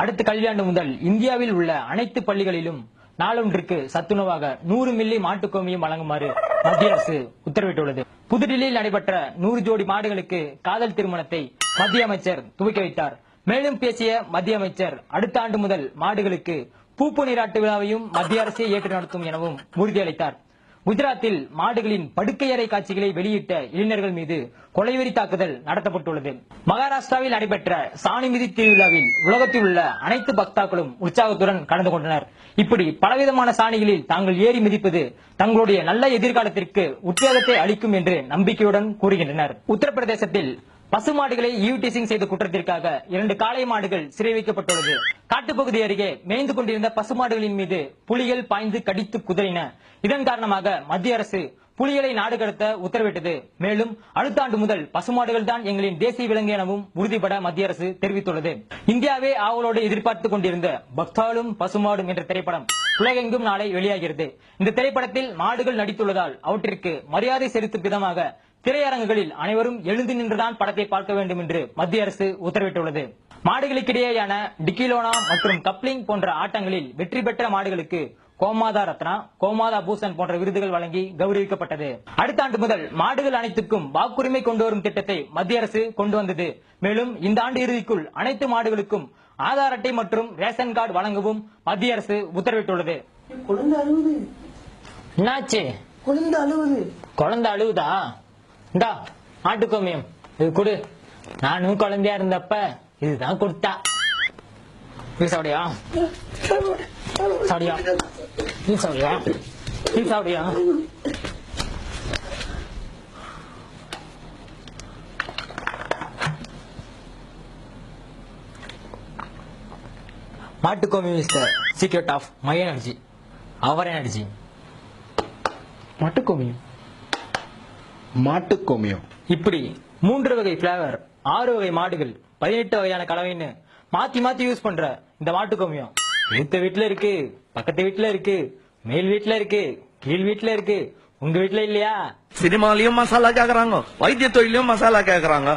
அடுத்த கல்வியாண்டு முதல் இந்தியாவில் உள்ள அனைத்து பள்ளிகளிலும் நாளொன்றுக்கு சத்துணவாக 100 மில்லி மாட்டுக்கோமியம் வழங்குமாறு மத்திய அரசு உத்தரவிட்டுள்ளது. புதுடில்லியில் நடைபெற்ற 100 ஜோடி மாடுகளுக்கு காதல் திருமணத்தை மத்திய அமைச்சர் துவக்கி வைத்தார். மேலும் பேசிய மத்திய அமைச்சர், அடுத்த ஆண்டு முதல் மாடுகளுக்கு பூப்பு நீராட்டு விழாவையும் மத்திய அரசே ஏற்று நடத்தும் எனவும் உறுதியளித்தார். குஜராத்தில் மாடுகளின் படுக்கையறை காட்சிகளை வெளியிட்ட இளைஞர்கள் மீது கொலைவெறி தாக்குதல் நடத்தப்பட்டுள்ளது. மகாராஷ்டிராவில் நடைபெற்ற சாணி மிதி திருவிழாவில் உலகத்தில் உள்ள அனைத்து பக்தாக்களும் உற்சாகத்துடன் கலந்து கொண்டனர். இப்படி பலவிதமான சாணிகளில் தாங்கள் ஏறி மிதிப்பது தங்களுடைய நல்ல எதிர்காலத்திற்கு உத்வேகத்தை அளிக்கும் என்று நம்பிக்கையுடன் கூறுகின்றனர். உத்தரப்பிரதேசத்தில் பசுமாடுகளை ஈவ்டீசிங் செய்த குற்றத்திற்காக 2 காளை மாடுகள் சிறை வைக்கப்பட்டுள்ளது. காட்டுப்பகுதி அருகே மேய்ந்து கொண்டிருந்த பசுமாடுகளின் மீது புலிகள் பாய்ந்து கடித்து குதறின. இதன் காரணமாக மத்திய அரசு புலிகளை நாடு கடத்த உத்தரவிட்டது. மேலும் அடுத்த ஆண்டு முதல் பசுமாடுகள் தான் எங்களின் தேசிய விலங்கு எனவும் உறுதிபட மத்திய அரசு தெரிவித்துள்ளது. இந்தியாவே ஆவலோடு எதிர்பார்த்துக் கொண்டிருந்த பக்தாலும் பசுமாடும் என்ற திரைப்படம் உலகெங்கும் நாளை வெளியாகிறது. இந்த திரைப்படத்தில் மாடுகள் நடித்துள்ளதால் அவற்றிற்கு மரியாதை செலுத்தும் விதமாக திரையரங்குகளில் அனைவரும் எழுந்து நின்றுதான் படத்தை பார்க்க வேண்டும் என்று மத்திய அரசு உத்தரவிட்டுள்ளது. மாடுகளுக்கிடையேயான டிகிலோனா மற்றும் கப்ளிங் போன்ற ஆட்டங்களில் வெற்றி பெற்ற மாடுகளுக்கு கோமாதா ரத்னா, கோமாதா பூஷன் போன்ற விருதுகள் வழங்கி கௌரவிக்கப்பட்டது. அடுத்த ஆண்டு முதல் மாடுகள் அனைத்துக்கும் வாக்குரிமை கொண்டு வரும் திட்டத்தை மத்திய அரசு கொண்டு வந்தது. மேலும் இந்த ஆண்டு இறுதிக்குள் அனைத்து மாடுகளுக்கும் ஆதார் அட்டை மற்றும் ரேஷன் கார்டு வழங்கவும் மத்திய அரசு உத்தரவிட்டுள்ளது. என்னாச்சு? குழந்தை அழுவுதா? இந்தா மாட்டுக்கோமியம் இது கொடு. நானும் குழந்தையா இருந்தப்ப இதுதான் கொடுத்தா. சாப்பிடியா? சாப்பிடியா? நீ சாப்பிடியா? நீ சாப்பிடியா? மாட்டுக்கோமியம் is the secret of my energy, அவர் எனர்ஜி. மாட்டுக்கோமியம் மாட்டுக்கோமியம் இப்படி 3 வகை பிளேவர், 6 வகை மாடுகள், 18 வகையான கலவைன்னு மாத்தி மாத்தி யூஸ் பண்ற இந்த மாட்டுக்கோமியம் எடுத்த வீட்டுல இருக்கு, பக்கத்து வீட்டுல இருக்கு, மேல் வீட்டுல இருக்கு, கீழ் வீட்டுல இருக்கு. உங்க வீட்டுல இல்லையா? சினிமாலயும் மசாலா கேக்குறாங்க, வைத்திய தொழிலையும் மசாலா கேக்குறாங்க.